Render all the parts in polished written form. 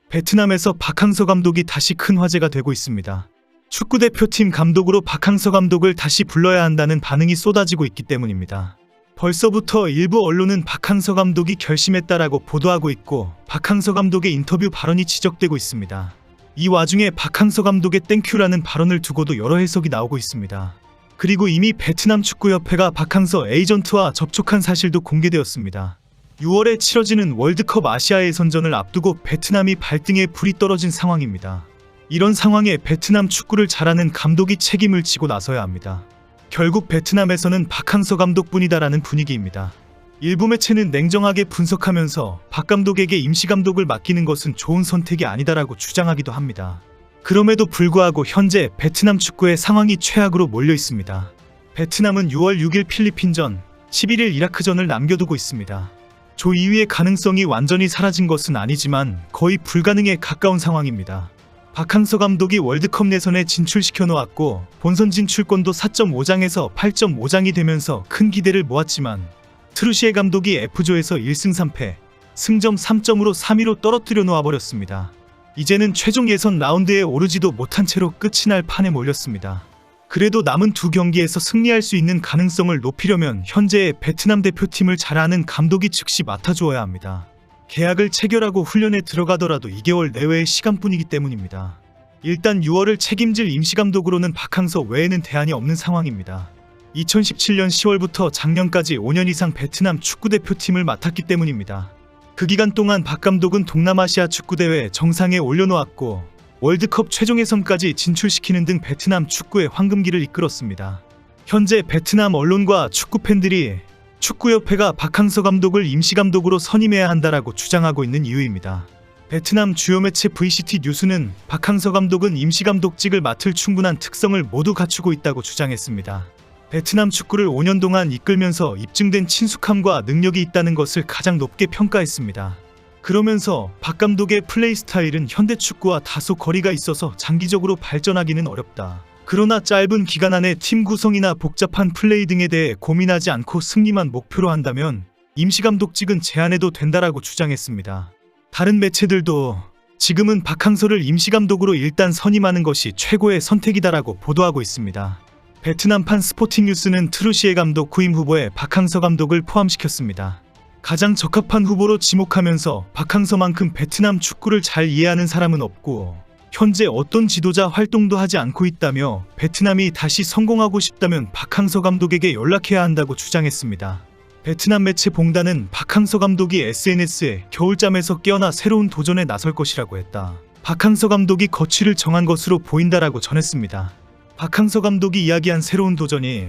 베트남에서 박항서 감독이 다시 큰 화제가 되고 있습니다. 축구대표팀 감독으로 박항서 감독을 다시 불러야 한다는 반응이 쏟아지고 있기 때문입니다. 벌써부터 일부 언론은 박항서 감독이 결심했다라고 보도하고 있고 박항서 감독의 인터뷰 발언이 지적되고 있습니다. 이 와중에 박항서 감독의 땡큐라는 발언을 두고도 여러 해석이 나오고 있습니다. 그리고 이미 베트남 축구협회가 박항서 에이전트와 접촉한 사실도 공개되었습니다. 6월에 치러지는 월드컵 아시아 예선전을 앞두고 베트남이 발등에 불이 떨어진 상황입니다. 이런 상황에 베트남 축구를 잘하는 감독이 책임을 지고 나서야 합니다. 결국 베트남에서는 박항서 감독뿐이다라는 분위기입니다. 일부 매체는 냉정하게 분석하면서 박 감독에게 임시감독을 맡기는 것은 좋은 선택이 아니다라고 주장하기도 합니다. 그럼에도 불구하고 현재 베트남 축구의 상황이 최악으로 몰려 있습니다. 베트남은 6월 6일 필리핀전, 11일 이라크전을 남겨두고 있습니다. 조 2위의 가능성이 완전히 사라진 것은 아니지만 거의 불가능에 가까운 상황입니다. 박항서 감독이 월드컵 예선에 진출시켜 놓았고 본선 진출권도 4.5장에서 8.5장이 되면서 큰 기대를 모았지만 트루시에 감독이 F조에서 1승 3패, 승점 3점으로 3위로 떨어뜨려 놓아버렸습니다. 이제는 최종 예선 라운드에 오르지도 못한 채로 끝이 날 판에 몰렸습니다. 그래도 남은 두 경기에서 승리할 수 있는 가능성을 높이려면 현재의 베트남 대표팀을 잘 아는 감독이 즉시 맡아주어야 합니다. 계약을 체결하고 훈련에 들어가더라도 2개월 내외의 시간뿐이기 때문입니다. 일단 6월을 책임질 임시감독으로는 박항서 외에는 대안이 없는 상황입니다. 2017년 10월부터 작년까지 5년 이상 베트남 축구대표팀을 맡았기 때문입니다. 그 기간 동안 박 감독은 동남아시아 축구대회 정상에 올려놓았고 월드컵 최종 예선까지 진출시키는 등 베트남 축구의 황금기를 이끌었습니다. 현재 베트남 언론과 축구팬들이 축구협회가 박항서 감독을 임시감독으로 선임해야 한다라고 주장하고 있는 이유입니다. 베트남 주요 매체 VCT 뉴스는 박항서 감독은 임시감독직을 맡을 충분한 특성을 모두 갖추고 있다고 주장했습니다. 베트남 축구를 5년 동안 이끌면서 입증된 친숙함과 능력이 있다는 것을 가장 높게 평가했습니다. 그러면서 박 감독의 플레이 스타일은 현대 축구와 다소 거리가 있어서 장기적으로 발전하기는 어렵다. 그러나 짧은 기간 안에 팀 구성이나 복잡한 플레이 등에 대해 고민하지 않고 승리만 목표로 한다면 임시감독직은 제안해도 된다라고 주장했습니다. 다른 매체들도 지금은 박항서를 임시감독으로 일단 선임하는 것이 최고의 선택이다라고 보도하고 있습니다. 베트남판 스포팅뉴스는 트루시에 감독 후임 후보에 박항서 감독을 포함시켰습니다. 가장 적합한 후보로 지목하면서 박항서만큼 베트남 축구를 잘 이해하는 사람은 없고 현재 어떤 지도자 활동도 하지 않고 있다며 베트남이 다시 성공하고 싶다면 박항서 감독에게 연락해야 한다고 주장했습니다. 베트남 매체 봉단은 박항서 감독이 SNS에 겨울잠에서 깨어나 새로운 도전에 나설 것이라고 했다. 박항서 감독이 거취를 정한 것으로 보인다라고 전했습니다. 박항서 감독이 이야기한 새로운 도전이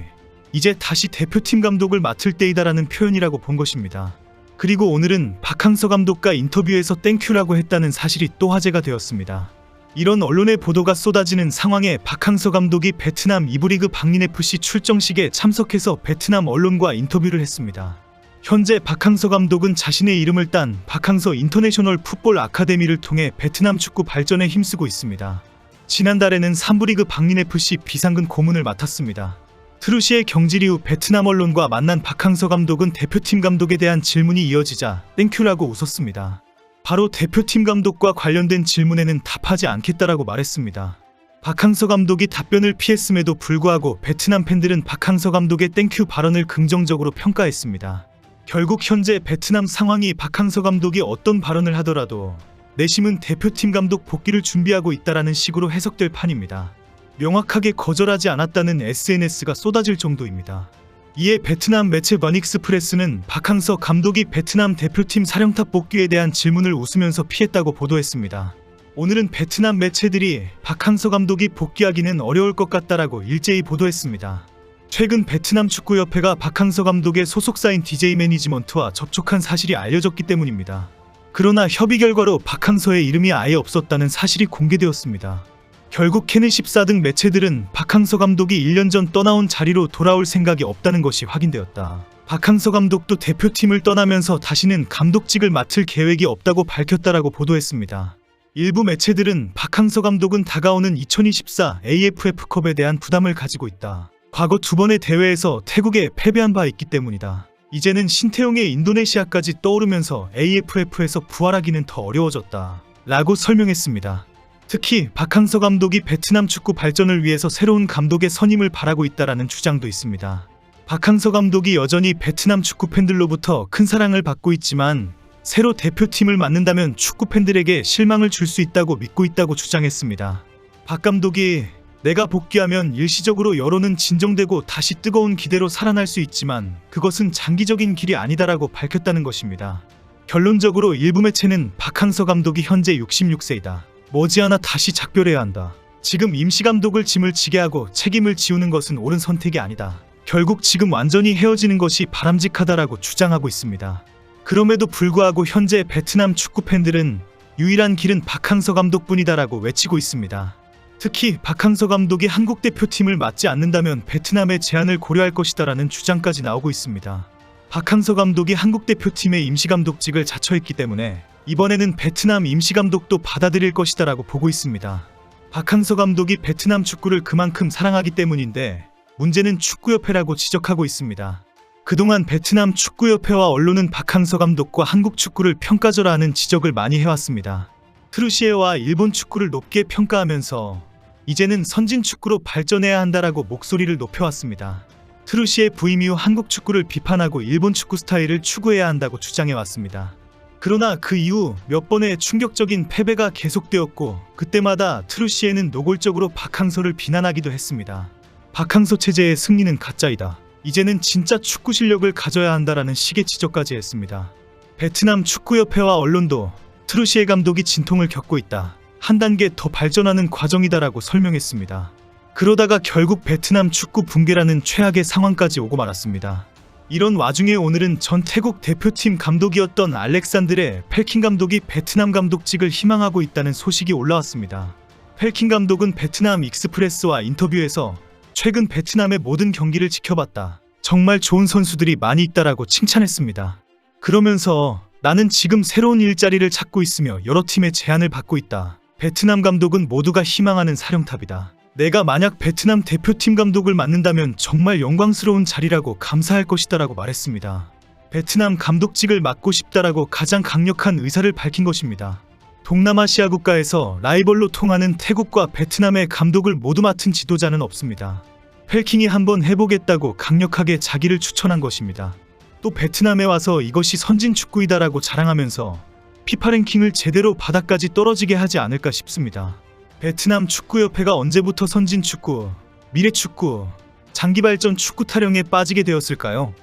이제 다시 대표팀 감독을 맡을 때이다라는 표현이라고 본 것입니다. 그리고 오늘은 박항서 감독과 인터뷰에서 땡큐라고 했다는 사실이 또 화제가 되었습니다. 이런 언론의 보도가 쏟아지는 상황에 박항서 감독이 베트남 2부 리그 박린FC 출정식에 참석해서 베트남 언론과 인터뷰를 했습니다. 현재 박항서 감독은 자신의 이름을 딴 박항서 인터내셔널 풋볼 아카데미를 통해 베트남 축구 발전에 힘쓰고 있습니다. 지난달에는 3부 리그 박린FC 비상근 고문을 맡았습니다. 트루시의 경질 이후 베트남 언론과 만난 박항서 감독은 대표팀 감독에 대한 질문이 이어지자 땡큐라고 웃었습니다. 바로 대표팀 감독과 관련된 질문에는 답하지 않겠다라고 말했습니다. 박항서 감독이 답변을 피했음에도 불구하고 베트남 팬들은 박항서 감독의 땡큐 발언을 긍정적으로 평가했습니다. 결국 현재 베트남 상황이 박항서 감독이 어떤 발언을 하더라도 내심은 대표팀 감독 복귀를 준비하고 있다라는 식으로 해석될 판입니다. 명확하게 거절하지 않았다는 SNS가 쏟아질 정도입니다. 이에 베트남 매체 버닉스프레스는 박항서 감독이 베트남 대표팀 사령탑 복귀에 대한 질문을 웃으면서 피했다고 보도했습니다. 오늘은 베트남 매체들이 박항서 감독이 복귀하기는 어려울 것 같다라고 일제히 보도했습니다. 최근 베트남 축구협회가 박항서 감독의 소속사인 DJ 매니지먼트와 접촉한 사실이 알려졌기 때문입니다. 그러나 협의 결과로 박항서의 이름이 아예 없었다는 사실이 공개되었습니다. 결국 캐는14 등 매체들은 박항서 감독이 1년 전 떠나온 자리로 돌아올 생각이 없다는 것이 확인되었다. 박항서 감독도 대표팀을 떠나면서 다시는 감독직을 맡을 계획이 없다고 밝혔다라고 보도했습니다. 일부 매체들은 박항서 감독은 다가오는 2024 AFF컵에 대한 부담을 가지고 있다. 과거 2번의 대회에서 태국에 패배한 바 있기 때문이다. 이제는 신태용의 인도네시아까지 떠오르면서 AFF에서 부활하기는 더 어려워졌다. 라고 설명했습니다. 특히 박항서 감독이 베트남 축구 발전을 위해서 새로운 감독의 선임을 바라고 있다라는 주장도 있습니다. 박항서 감독이 여전히 베트남 축구 팬들로부터 큰 사랑을 받고 있지만 새로 대표팀을 맡는다면 축구 팬들에게 실망을 줄 수 있다고 믿고 있다고 주장했습니다. 박 감독이 내가 복귀하면 일시적으로 여론은 진정되고 다시 뜨거운 기대로 살아날 수 있지만 그것은 장기적인 길이 아니다라고 밝혔다는 것입니다. 결론적으로 일부 매체는 박항서 감독이 현재 66세이다. 머지않아 다시 작별해야 한다. 지금 임시 감독을 짐을 지게 하고 책임을 지우는 것은 옳은 선택이 아니다. 결국 지금 완전히 헤어지는 것이 바람직하다라고 주장하고 있습니다. 그럼에도 불구하고 현재 베트남 축구 팬들은 유일한 길은 박항서 감독뿐이다라고 외치고 있습니다. 특히 박항서 감독이 한국 대표팀을 맡지 않는다면 베트남의 제안을 고려할 것이다라는 주장까지 나오고 있습니다. 박항서 감독이 한국 대표팀의 임시감독직을 자처했기 때문에 이번에는 베트남 임시감독도 받아들일 것이다라고 보고 있습니다. 박항서 감독이 베트남 축구를 그만큼 사랑하기 때문인데 문제는 축구협회라고 지적하고 있습니다. 그동안 베트남 축구협회와 언론은 박항서 감독과 한국 축구를 평가절하하는 지적을 많이 해왔습니다. 트루시에와 일본 축구를 높게 평가하면서 이제는 선진 축구로 발전해야 한다라고 목소리를 높여왔습니다. 트루시에 부임 이후 한국 축구를 비판하고 일본 축구 스타일을 추구해야 한다고 주장해왔습니다. 그러나 그 이후 몇 번의 충격적인 패배가 계속되었고 그때마다 트루시에는 노골적으로 박항서를 비난하기도 했습니다. 박항서 체제의 승리는 가짜이다. 이제는 진짜 축구 실력을 가져야 한다라는 식의 지적까지 했습니다. 베트남 축구협회와 언론도 트루시에 감독이 진통을 겪고 있다. 한 단계 더 발전하는 과정이다라고 설명했습니다. 그러다가 결국 베트남 축구 붕괴라는 최악의 상황까지 오고 말았습니다. 이런 와중에 오늘은 전 태국 대표팀 감독이었던 알렉산드레 펠킨 감독이 베트남 감독직을 희망하고 있다는 소식이 올라왔습니다. 펠킨 감독은 베트남 익스프레스와 인터뷰에서 최근 베트남의 모든 경기를 지켜봤다. 정말 좋은 선수들이 많이 있다라고 칭찬했습니다. 그러면서 나는 지금 새로운 일자리를 찾고 있으며 여러 팀의 제안을 받고 있다. 베트남 감독은 모두가 희망하는 사령탑이다. 내가 만약 베트남 대표팀 감독을 맡는다면 정말 영광스러운 자리라고 감사할 것이다라고 말했습니다. 베트남 감독직을 맡고 싶다라고 가장 강력한 의사를 밝힌 것입니다. 동남아시아 국가에서 라이벌로 통하는 태국과 베트남의 감독을 모두 맡은 지도자는 없습니다. 펠킹이 한번 해보겠다고 강력하게 자기를 추천한 것입니다. 또 베트남에 와서 이것이 선진 축구이다라고 자랑하면서 피파 랭킹을 제대로 바닥까지 떨어지게 하지 않을까 싶습니다. 베트남 축구협회가 언제부터 선진 축구, 미래 축구, 장기발전 축구 타령에 빠지게 되었을까요?